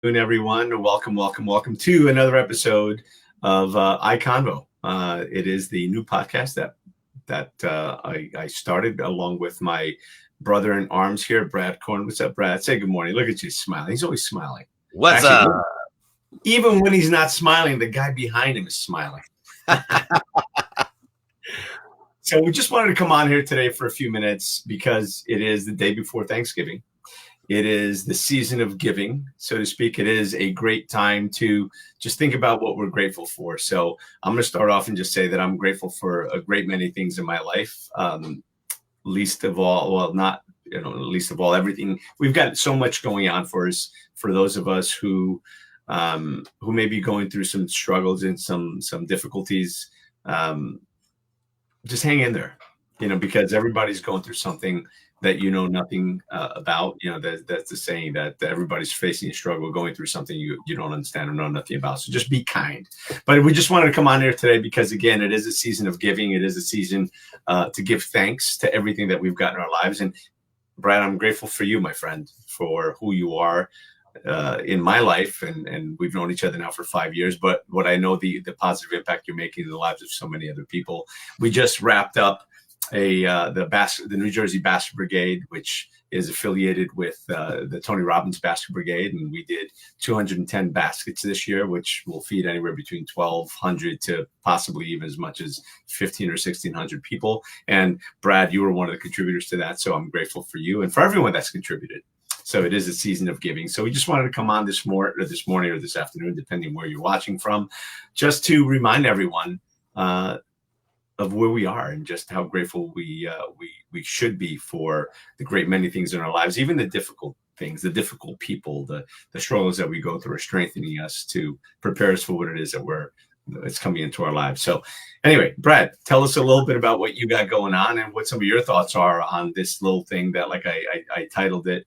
Everyone. Welcome to another episode of iConvo. It is the new podcast that I started along with my brother in arms here, Brad Korn. What's up, Brad? Say good morning. Look at you smiling. He's always smiling. What's up? Even when he's not smiling, the guy behind him is smiling. So we just wanted to come on here today for a few minutes because it is the day before Thanksgiving. It is the season of giving, so to speak. It is a great time to just think about what we're grateful for. So I'm going to start off and just say that I'm grateful for a great many things in my life. Least of all, everything. We've got so much going on for us, for those of us who may be going through some struggles and some difficulties. Just hang in there, because everybody's going through something that nothing about. That's the saying that everybody's facing a struggle, going through something you don't understand or know nothing about. So just be kind. But we just wanted to come on here today because, again, it is a season of giving. It is a season to give thanks to everything that we've got in our lives. And Brad, I'm grateful for you, my friend, for who you are in my life. And we've known each other now for 5 years. But what I know, the positive impact you're making in the lives of so many other people. We just wrapped up the New Jersey Basket Brigade, which is affiliated with the Tony Robbins Basket Brigade, and we did 210 baskets this year, which will feed anywhere between 1,200 to possibly even as much as 1,500 or 1,600 people. And Brad, you were one of the contributors to that, so I'm grateful for you and for everyone that's contributed. So it is a season of giving. So we just wanted to come on this morning or this afternoon, depending where you're watching from, just to remind everyone of where we are and just how grateful we should be for the great many things in our lives, even the difficult things, the difficult people, the struggles that we go through are strengthening us to prepare us for what it is that it's coming into our lives. So anyway, Brad, tell us a little bit about what you got going on and what some of your thoughts are on this little thing that, like I titled it,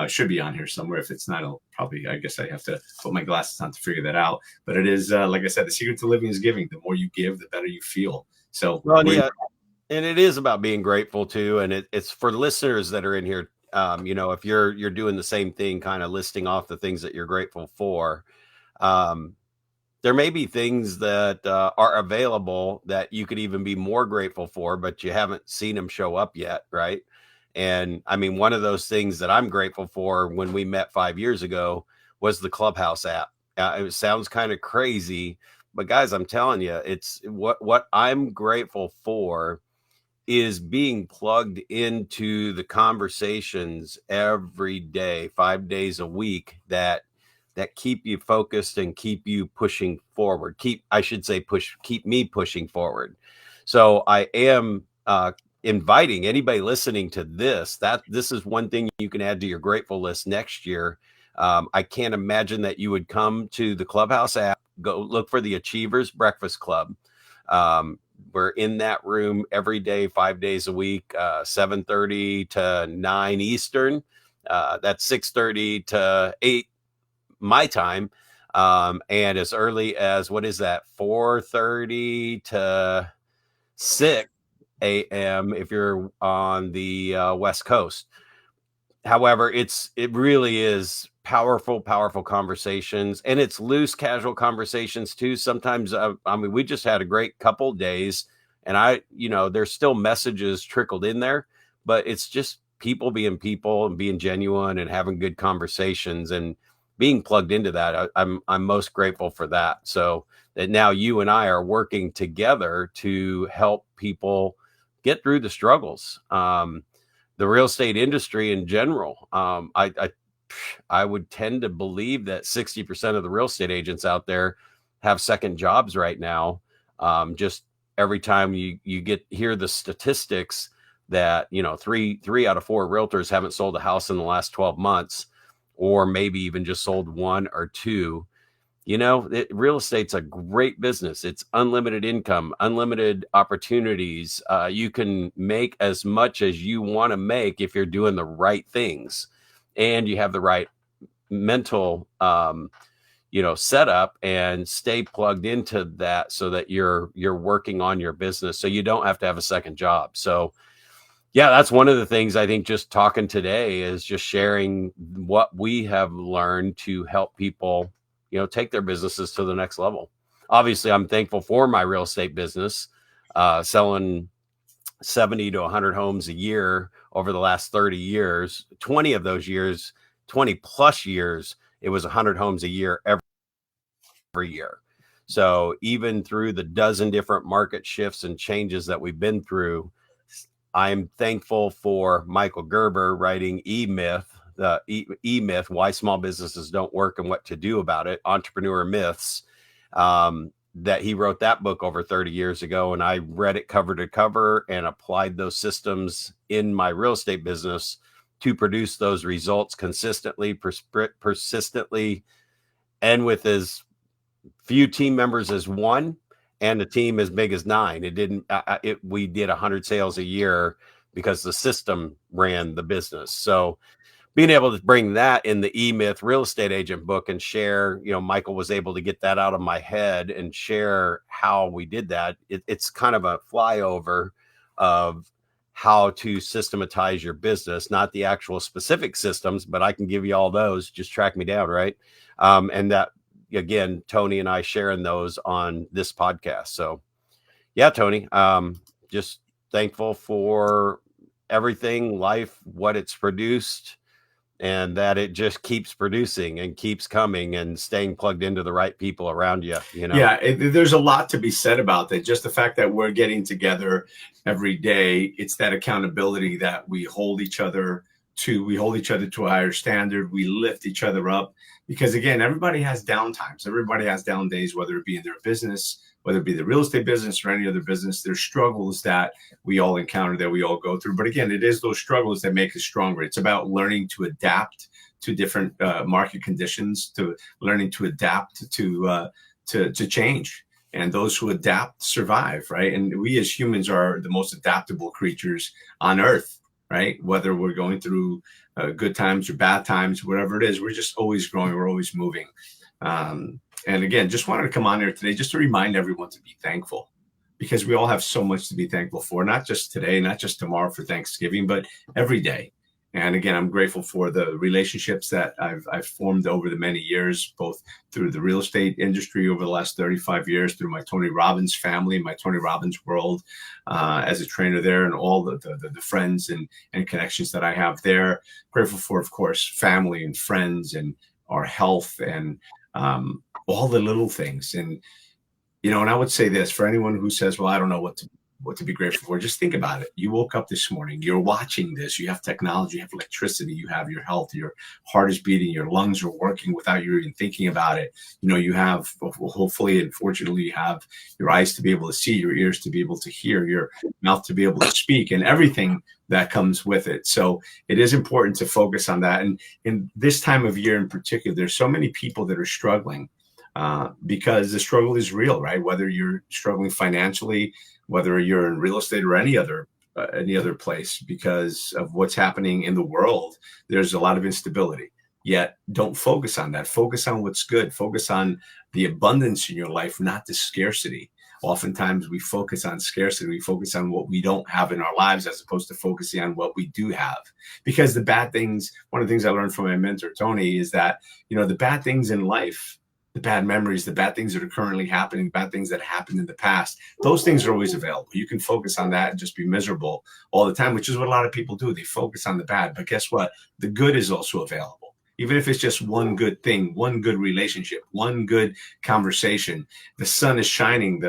should be on here somewhere. If it's not, I guess I have to put my glasses on to figure that out. But it is, like I said, the secret to living is giving. The more you give, the better you feel. So, well, yeah, and it is about being grateful too. And it's for listeners that are in here. If you're doing the same thing, kind of listing off the things that you're grateful for, there may be things that are available that you could even be more grateful for, but you haven't seen them show up yet, right? And I mean, one of those things that I'm grateful for when we met 5 years ago was the Clubhouse app. It sounds kind of crazy, but guys, I'm telling you, it's what I'm grateful for is being plugged into the conversations every day, 5 days a week that keep you focused and keep you pushing forward. Keep me pushing forward. So I am inviting anybody listening to this is one thing you can add to your grateful list next year. I can't imagine that you would come to the Clubhouse app, go look for the Achievers Breakfast Club. We're in that room every day, 5 days a week, 7:30 to 9 Eastern. That's 6:30 to 8 my time. And as early as, 4:30 to 6 a.m. if you're on the West Coast. However, it really is powerful conversations, and it's loose, casual conversations too. Sometimes, we just had a great couple days, and there's still messages trickled in there, but it's just people and being genuine and having good conversations and being plugged into that. I'm most grateful for that. So that now you and I are working together to help people get through the struggles. The real estate industry in general, I would tend to believe that 60% of the real estate agents out there have second jobs right now. Just every time you hear the statistics that, 3 out of 4 realtors haven't sold a house in the last 12 months, or maybe even just sold 1 or 2. Real estate's a great business. It's unlimited income, unlimited opportunities. You can make as much as you want to make if you're doing the right things and you have the right mental, setup and stay plugged into that so that you're working on your business. So you don't have to have a second job. So, Yeah, that's one of the things I think just talking today is just sharing what we have learned to help people, take their businesses to the next level. Obviously, I'm thankful for my real estate business, selling 70 to 100 homes a year over the last 30 years. 20 of those years, 20 plus years, it was 100 homes a year every year. So even through the dozen different market shifts and changes that we've been through, I'm thankful for Michael Gerber writing E-Myth, the E-Myth, Why Small Businesses Don't Work and What to Do About It, Entrepreneur Myths, that he wrote that book over 30 years ago. And I read it cover to cover and applied those systems in my real estate business to produce those results consistently, persistently, and with as few team members as one and a team as big as 9. It didn't, we did 100 sales a year because the system ran the business. So being able to bring that in the E-Myth real estate agent book and share, Michael was able to get that out of my head and share how we did that. It's kind of a flyover of how to systematize your business, not the actual specific systems, but I can give you all those. Just track me down, right? And that, again, Tony and I sharing those on this podcast. So yeah, Tony, just thankful for everything, life, what it's produced, and that it just keeps producing and keeps coming and staying plugged into the right people around you. Yeah, there's a lot to be said about that. Just the fact that we're getting together every day, it's that accountability that we hold each other to a higher standard. We lift each other up because, again, everybody has down times. Everybody has down days, whether it be in their business, whether it be the real estate business or any other business. There's struggles that we all encounter, that we all go through. But again, it is those struggles that make us stronger. It's about learning to adapt to different market conditions, to learning to adapt to change. And those who adapt survive, right? And we as humans are the most adaptable creatures on earth, right? Whether we're going through good times or bad times, whatever it is, we're just always growing, we're always moving. And again, just wanted to come on here today just to remind everyone to be thankful, because we all have so much to be thankful for, not just today, not just tomorrow for Thanksgiving, but every day. And again, I'm grateful for the relationships that I've formed over the many years, both through the real estate industry over the last 35 years, through my Tony Robbins family, my Tony Robbins world, as a trainer there, and all the friends and connections that I have there. Grateful for, of course, family and friends and our health and all the little things. And, and I would say this for anyone who says, well, I don't know what to be grateful for. Just think about it. You woke up this morning, you're watching this, you have technology, you have electricity, you have your health, your heart is beating, your lungs are working without you even thinking about it. You have, hopefully and fortunately, you have your eyes to be able to see, your ears to be able to hear, your mouth to be able to speak, and everything that comes with it. So it is important to focus on that. And in this time of year in particular, there's so many people that are struggling because the struggle is real, right? Whether you're struggling financially, whether you're in real estate or any other place, because of what's happening in the world, there's a lot of instability. Yet don't focus on that. Focus on what's good. Focus on the abundance in your life, not the scarcity. Oftentimes we focus on scarcity. We focus on what we don't have in our lives as opposed to focusing on what we do have. Because the bad things, one of the things I learned from my mentor, Tony, is that, the bad things in life, the bad memories, the bad things that are currently happening, bad things that happened in the past, those things are always available. You can focus on that and just be miserable all the time, which is what a lot of people do. They focus on the bad, but guess what? The good is also available. Even if it's just one good thing, one good relationship, one good conversation, the sun is shining,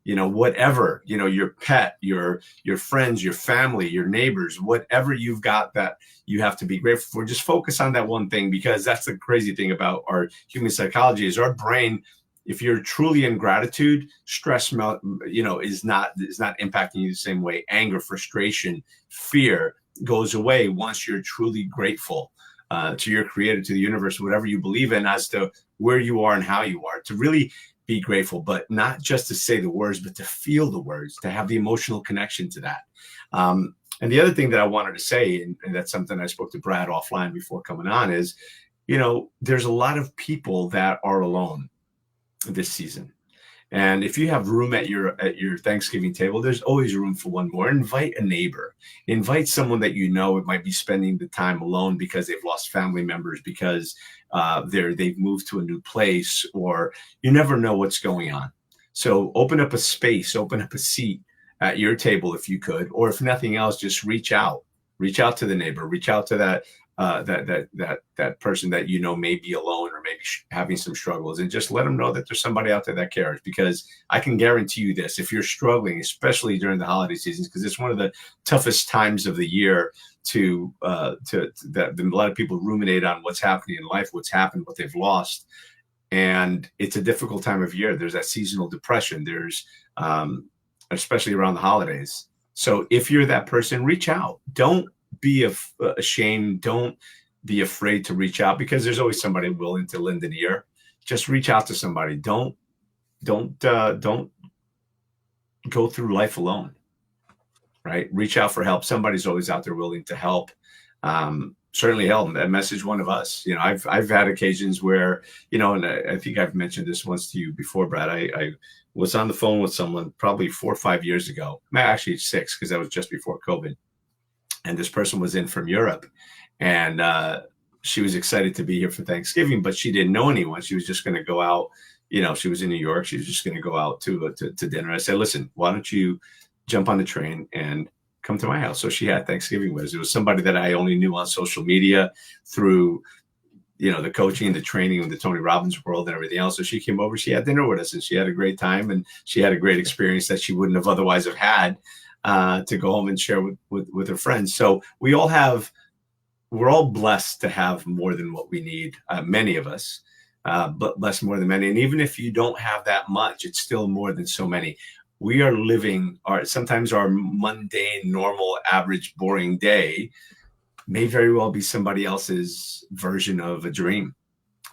whatever, your pet, your friends, your family, your neighbors, whatever you've got that you have to be grateful for, just focus on that one thing. Because that's the crazy thing about our human psychology is our brain, if you're truly in gratitude, stress, is not impacting you the same way. Anger, frustration, fear goes away once you're truly grateful to your creator, to the universe, whatever you believe in, as to where you are and how you are, to really be grateful, but not just to say the words, but to feel the words, to have the emotional connection to that. And the other thing that I wanted to say, and that's something I spoke to Brad offline before coming on, is, there's a lot of people that are alone this season. And if you have room at your Thanksgiving table, there's always room for one more. Invite a neighbor, invite someone that you know it might be spending the time alone because they've lost family members, because they've moved to a new place, or you never know what's going on. So open up a space, open up a seat at your table if you could, or if nothing else, just reach out to the neighbor, reach out to that person that you know may be alone or maybe having some struggles, and just let them know that there's somebody out there that cares. Because I can guarantee you this: if you're struggling, especially during the holiday seasons, because it's one of the toughest times of the year that a lot of people ruminate on what's happening in life, what's happened, what they've lost, and it's a difficult time of year. There's that seasonal depression. There's especially around the holidays. So if you're that person, reach out. Don't be ashamed. Don't be afraid to reach out, because there's always somebody willing to lend an ear. Just reach out to somebody. Don't go through life alone, right? Reach out for help. Somebody's always out there willing to help. Certainly help and message one of us. You know, I've had occasions where, you know, and I think I've mentioned this once to you before, Brad. I was on the phone with someone probably 4 or 5 years ago. Actually 6, because that was just before COVID. And this person was in from Europe, and she was excited to be here for Thanksgiving, but she didn't know anyone. She was just going to go out. You know, she was in New York. She was just going to go out to dinner. I said, listen, why don't you jump on the train and come to my house? So she had Thanksgiving with us. It was somebody that I only knew on social media through, you know, the coaching, the training in the Tony Robbins world and everything else. So she came over, she had dinner with us, and she had a great time, and she had a great experience that she wouldn't have otherwise have had to go home and share with her friends. So we're all blessed to have more than what we need. Many of us, but less more than many. And even if you don't have that much, it's still more than so many. We are living sometimes our mundane, normal, average, boring day may very well be somebody else's version of a dream,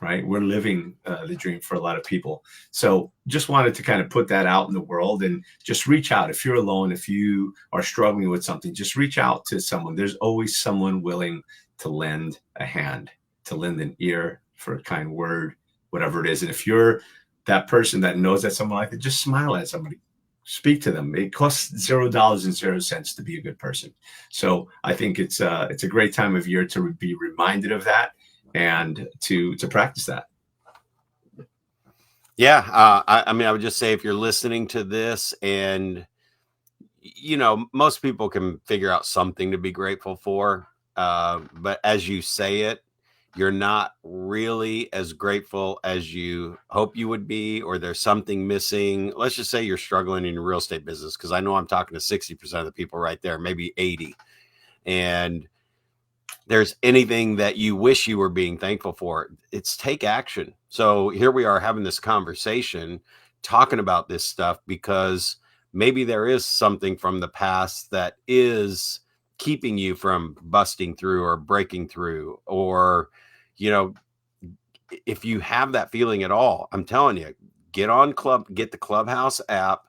right? We're living the dream for a lot of people. So just wanted to kind of put that out in the world, and just reach out. If you're alone, if you are struggling with something, just reach out to someone. There's always someone willing to lend a hand, to lend an ear, for a kind word, whatever it is. And if you're that person that knows that someone like that, just smile at somebody. Speak to them. It costs $0 to be a good person. So I think it's a great time of year to be reminded of that and to practice that. Yeah. I mean, I would just say, if you're listening to this, and, you know, most people can figure out something to be grateful for. But as you say it, you're not really as grateful as you hope you would be, or there's something missing. Let's just say you're struggling in your real estate business, because I know I'm talking to 60% of the people right there, maybe 80. And there's anything that you wish you were being thankful for, it's take action. So here we are having this conversation, talking about this stuff, because maybe there is something from the past that is keeping you from busting through or breaking through. Or, you know, if you have that feeling at all, I'm telling you, get the Clubhouse app.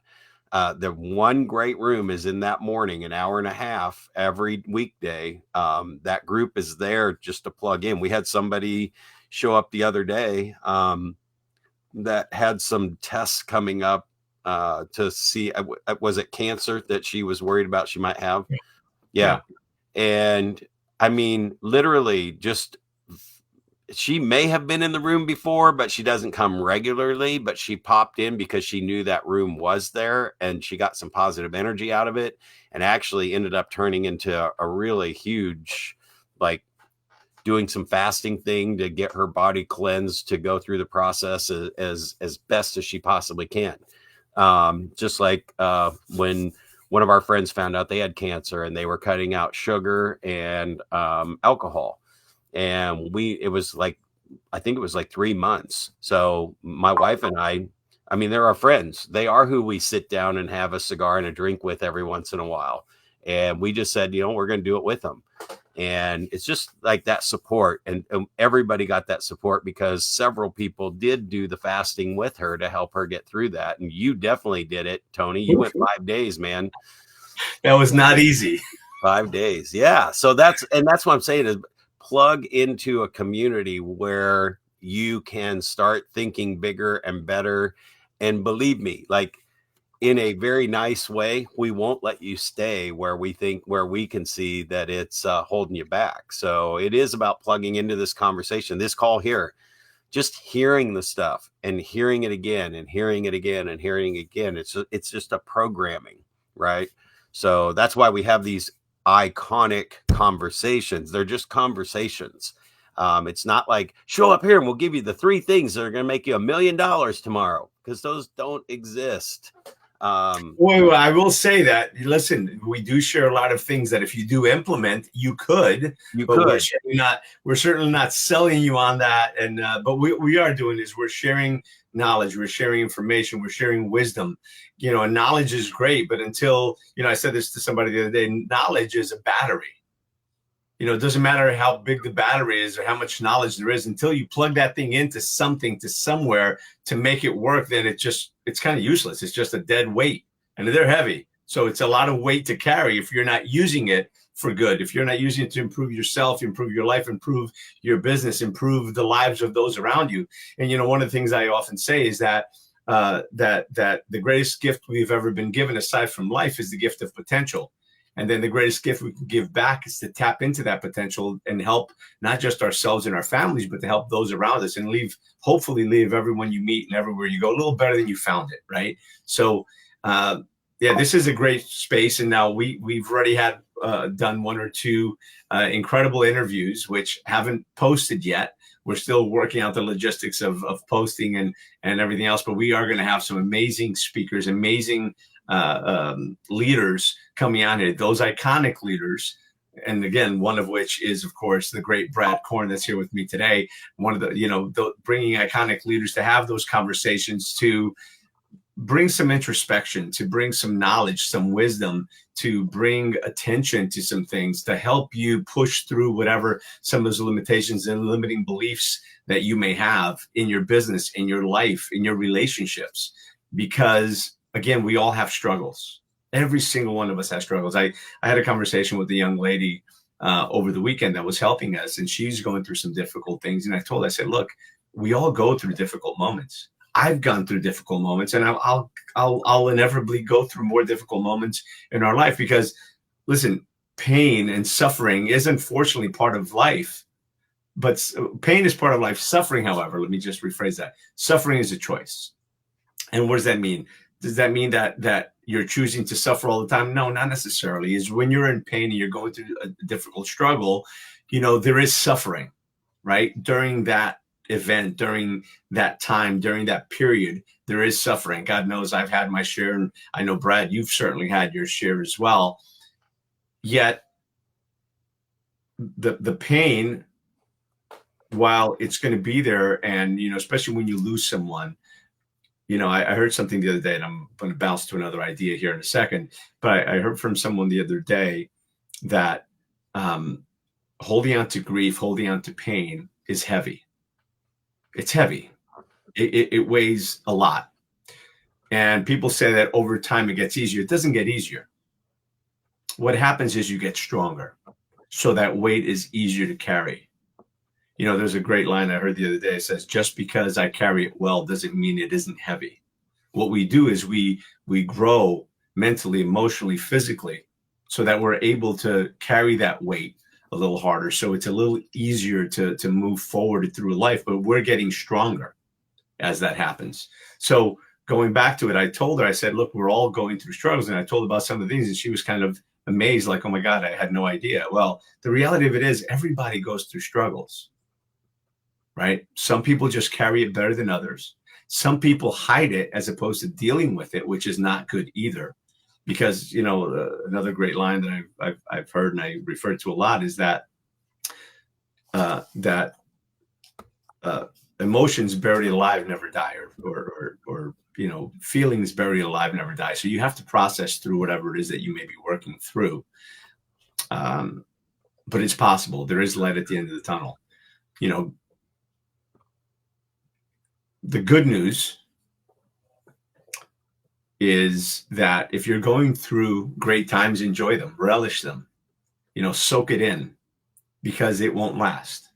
The one great room is in that morning, an hour and a half every weekday. That group is there just to plug in. We had somebody show up the other day that had some tests coming up to see, was it cancer that she was worried about she might have? Yeah. And I mean, literally, just, she may have been in the room before, but she doesn't come regularly, but she popped in because she knew that room was there, and she got some positive energy out of it, and actually ended up turning into a really huge, like, doing some fasting thing to get her body cleansed, to go through the process as best as she possibly can. Just like when one of our friends found out they had cancer, and they were cutting out sugar and alcohol. And it was like, I think it was like 3 months. So my wife and I mean, they're our friends. They are who we sit down and have a cigar and a drink with every once in a while. And we just said, you know, we're going to do it with them. And it's just like that support. And everybody got that support, because several people did do the fasting with her to help her get through that. And you definitely did it, Tony. You went 5 days, man. That was not easy. 5 days. Yeah. So that's what I'm saying is, plug into a community where you can start thinking bigger and better, And believe me, like, in a very nice way, we won't let you stay where we can see that it's holding you back. So it is about plugging into this conversation, this call here, just hearing the stuff and hearing it again and hearing it again and hearing it again. It's just a programming, right? So that's why we have these iconic conversations. They're just conversations. It's not like show up here and we'll give you the 3 things that are going to make you $1 million tomorrow, because those don't exist. Well, I will say that, listen, we do share a lot of things that if you do implement, you could. We're certainly not selling you on that. And but we are doing is we're sharing knowledge, we're sharing information, we're sharing wisdom. And knowledge is great, but until, I said this to somebody the other day, knowledge is a battery. It doesn't matter how big the battery is or how much knowledge there is, until you plug that thing into something, to somewhere to make it work, then it's kind of useless. It's just a dead weight, and they're heavy. So it's a lot of weight to carry if you're not using it for good. If you're not using it to improve yourself, improve your life, improve your business, improve the lives of those around you. And, one of the things I often say is that that the greatest gift we've ever been given aside from life is the gift of potential. And then the greatest gift we can give back is to tap into that potential and help not just ourselves and our families, but to help those around us, and hopefully leave everyone you meet and everywhere you go a little better than you found it. Right. So, this is a great space. And now we've already had done 1 or 2 incredible interviews, which haven't posted yet. We're still working out the logistics of posting and everything else, but we are going to have some amazing speakers, amazing leaders coming on here, those iconic leaders. And again, one of which is, of course, the great Brad Korn that's here with me today. One of bringing iconic leaders to have those conversations, to bring some introspection, to bring some knowledge, some wisdom, to bring attention to some things, to help you push through whatever some of those limitations and limiting beliefs that you may have in your business, in your life, in your relationships. Because again, we all have struggles. Every single one of us has struggles. I had a conversation with a young lady over the weekend that was helping us, and she's going through some difficult things. And I said, look, we all go through difficult moments. I've gone through difficult moments, and I'll inevitably go through more difficult moments in our life, because listen, pain and suffering is unfortunately part of life. But pain is part of life. Suffering, however, let me just rephrase that. Suffering is a choice. And what does that mean? Does that mean that you're choosing to suffer all the time? No, not necessarily. Is when you're in pain and you're going through a difficult struggle, there is suffering, right? During that event, during that time, during that period, there is suffering. God knows I've had my share, and I know, Brad, you've certainly had your share as well. Yet the pain, while it's going to be there, and especially when you lose someone, I heard something the other day, and I'm going to bounce to another idea here in a second, but I heard from someone the other day that holding on to grief, holding on to pain is heavy. It's heavy. It weighs a lot. And people say that over time it gets easier. It doesn't get easier. What happens is you get stronger. So that weight is easier to carry. There's a great line I heard the other day. It says, just because I carry it well doesn't mean it isn't heavy. What we do is we grow mentally, emotionally, physically, so that we're able to carry that weight a little harder. So it's a little easier to move forward through life, but we're getting stronger as that happens. So going back to it, I told her, I said, look, we're all going through struggles. And I told her about some of the things, and she was kind of amazed, like, oh my God, I had no idea. Well, the reality of it is everybody goes through struggles, right? Some people just carry it better than others. Some people hide it as opposed to dealing with it, which is not good either. Because, another great line that I've heard and I refer to a lot is that emotions buried alive never die, or feelings buried alive never die. So you have to process through whatever it is that you may be working through. But it's possible. There is light at the end of the tunnel. The good news is that if you're going through great times, enjoy them, relish them, soak it in, because it won't last.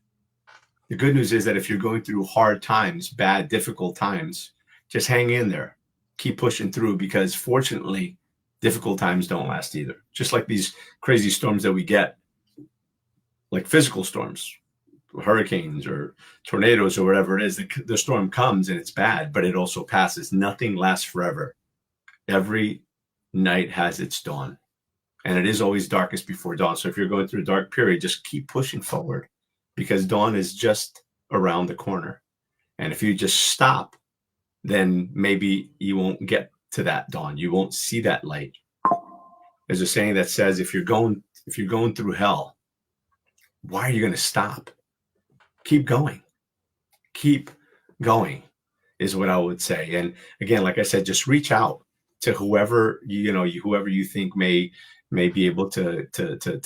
The good news is that if you're going through hard times, bad, difficult times, just hang in there, keep pushing through, because fortunately, difficult times don't last either. Just like these crazy storms that we get, like physical storms, hurricanes or tornadoes or whatever it is, the storm comes and it's bad, but it also passes. Nothing lasts forever. Every night has its dawn, and it is always darkest before dawn. So if you're going through a dark period, just keep pushing forward, because dawn is just around the corner. And if you just stop, then maybe you won't get to that dawn. You won't see that light. There's a saying that says, if you're going through hell, why are you going to stop? Keep going. Keep going is what I would say. And again, like I said, just reach out to whoever whoever you think may be able to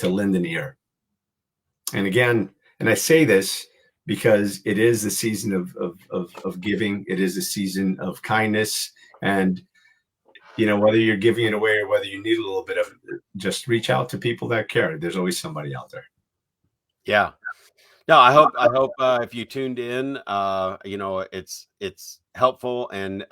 lend an ear. And again, and I say this because it is the season of giving. It is a season of kindness. And whether you're giving it away or whether you need a little bit of it, just reach out to people that care. There's always somebody out there. Yeah. No, I hope if you tuned in, it's helpful, and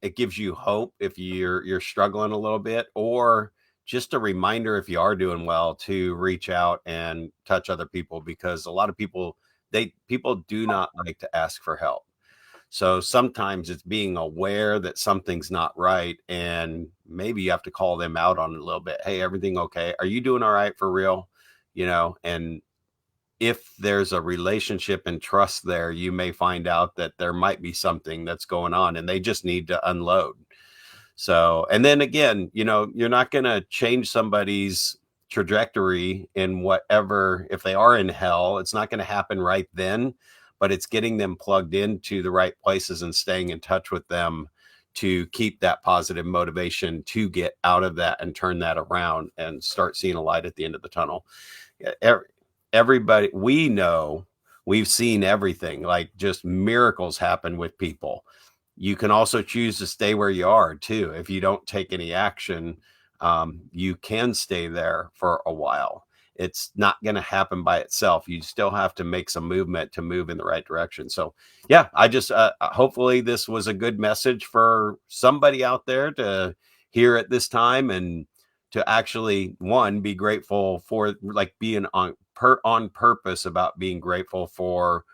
it gives you hope if you're struggling a little bit, or just a reminder if you are doing well to reach out and touch other people, because a lot of people do not like to ask for help. So sometimes it's being aware that something's not right, and maybe you have to call them out on it a little bit. Hey, everything okay? Are you doing all right for real? And if there's a relationship and trust there, you may find out that there might be something that's going on and they just need to unload. So, and then again, you're not going to change somebody's trajectory in whatever, if they are in hell, it's not going to happen right then, but it's getting them plugged into the right places and staying in touch with them to keep that positive motivation to get out of that and turn that around and start seeing a light at the end of the tunnel. Everybody, we know, we've seen everything, like just miracles happen with people. You can also choose to stay where you are too. If you don't take any action, you can stay there for a while. It's not going to happen by itself. You still have to make some movement to move in the right direction. So yeah, I just, hopefully this was a good message for somebody out there to hear at this time, and to actually, one, be grateful for, like, being on purpose about being grateful for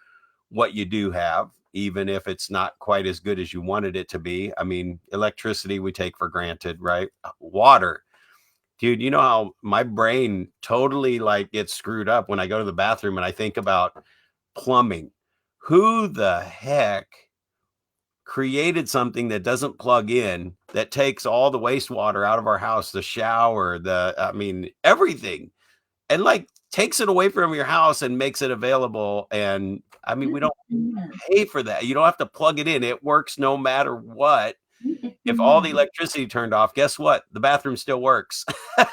what you do have, even if it's not quite as good as you wanted it to be. I mean, electricity we take for granted, right? Water. Dude, you know how my brain totally gets screwed up when I go to the bathroom and I think about plumbing. Who the heck created something that doesn't plug in, that takes all the wastewater out of our house, the shower, everything, and takes it away from your house and makes it available? And I mean, we don't pay for that. You don't have to plug it in. It works no matter what. If all the electricity turned off, guess what? The bathroom still works.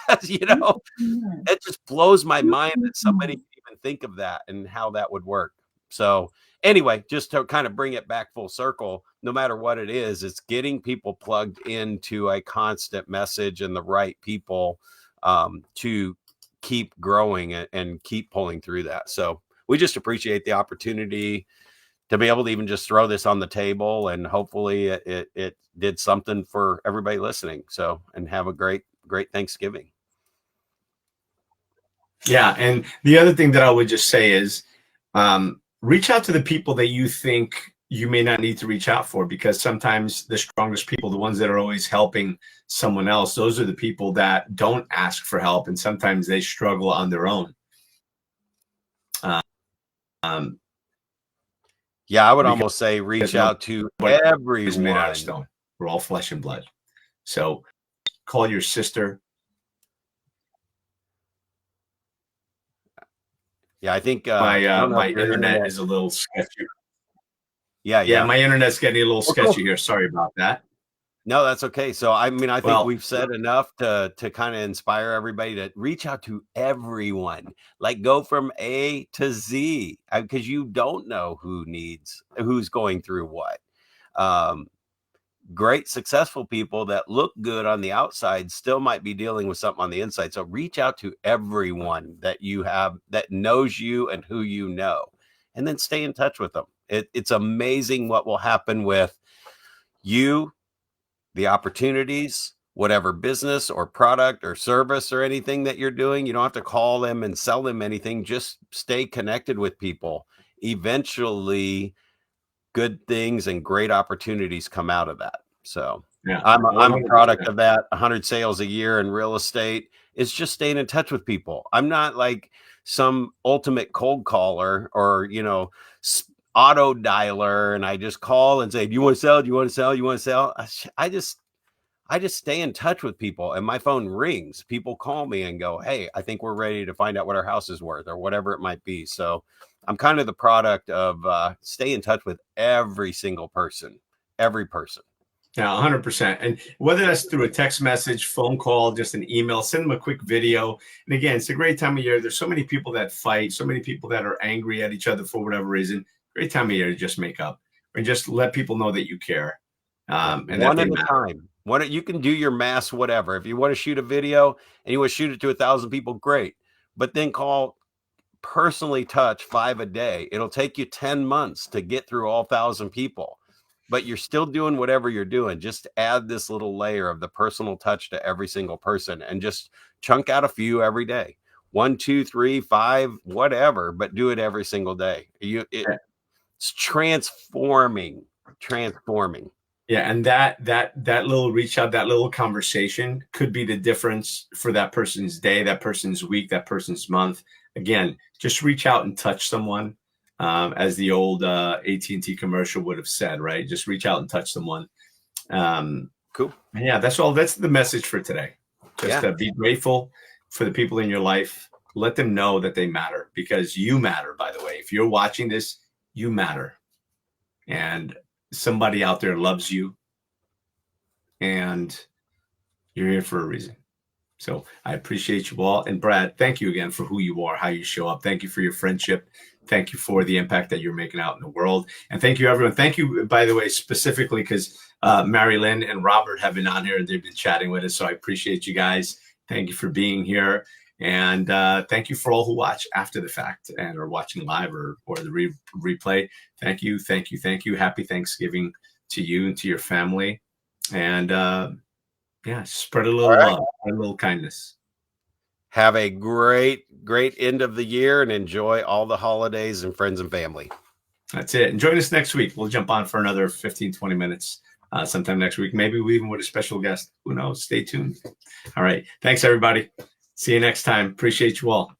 It just blows my mind that somebody can even think of that and how that would work. So anyway, just to kind of bring it back full circle, no matter what it is, it's getting people plugged into a constant message and the right people to keep growing and keep pulling through that. So we just appreciate the opportunity to be able to even just throw this on the table, and hopefully it did something for everybody listening. So, and have a great Thanksgiving. Yeah. And the other thing that I would just say is, reach out to the people that you think you may not need to reach out for, because sometimes the strongest people, the ones that are always helping someone else, those are the people that don't ask for help, and sometimes they struggle on their own. Yeah, I would almost say reach out to everyone. Is made out of stone. We're all flesh and blood. So call your sister. Yeah, I think my internet is a little sketchy. Yeah. My internet's getting a little sketchy here. Sorry about that. No, that's okay. So, I mean, I think we've said enough to kind of inspire everybody to reach out to everyone, go from A to Z, because you don't know who's going through what. Great, successful people that look good on the outside still might be dealing with something on the inside. So reach out to everyone that you have that knows you and who you know, and then stay in touch with them. It's amazing what will happen with you, the opportunities, whatever business or product or service or anything that you're doing. You don't have to call them and sell them anything. Just stay connected with people. Eventually, good things and great opportunities come out of that. So Yeah, I'm a product 100%. of that. 100 sales a year in real estate. It's just staying in touch with people. I'm not like some ultimate cold caller or, auto dialer, and I just call and say, do you want to sell? Do you want to sell? You want to sell? I just stay in touch with people, and my phone rings. People call me and go, hey, I think we're ready to find out what our house is worth or whatever it might be. So I'm kind of the product of stay in touch with every single person, every person. Yeah, 100%. And whether that's through a text message, phone call, just an email, send them a quick video. And again, it's a great time of year. There's so many people that fight, so many people that are angry at each other for whatever reason. Great time of year to just make up and just let people know that you care, and that One they at a matter. time. You can do your mass, whatever. If you want to shoot a video and you want to shoot it to 1,000 people, great. But then personally touch 5 a day. It'll take you 10 months to get through all 1,000 people, but you're still doing whatever you're doing. Just add this little layer of the personal touch to every single person and just chunk out a few every day. 1, 2, 3, 5, whatever, but do it every single day. It's transforming. Yeah, and that little reach out, that little conversation could be the difference for that person's day, that person's week, that person's month. Again, just reach out and touch someone, as the old AT&T commercial would have said, right? Just reach out and touch someone. Cool. Yeah, that's all. That's the message for today. Just Yeah. be grateful for the people in your life. Let them know that they matter, because you matter, by the way. If you're watching this, you matter. And somebody out there loves you, and you're here for a reason. So I appreciate you all. And Brad, thank you again for who you are, how you show up. Thank you for your friendship. Thank you for the impact that you're making out in the world. And thank you, everyone. Thank you, by the way, specifically because Mary Lynn and Robert have been on here and they've been chatting with us. So I appreciate you guys. Thank you for being here. And thank you for all who watch after the fact and are watching live or the replay. Thank you. Thank you. Thank you. Happy Thanksgiving to you and to your family. And yeah, spread a little love, a little kindness. Have a great end of the year and enjoy all the holidays and friends and family. That's it. And join us next week. We'll jump on for another 15, 20 minutes sometime next week. Maybe we even with a special guest. Who knows? Stay tuned. All right. Thanks, everybody. See you next time. Appreciate you all.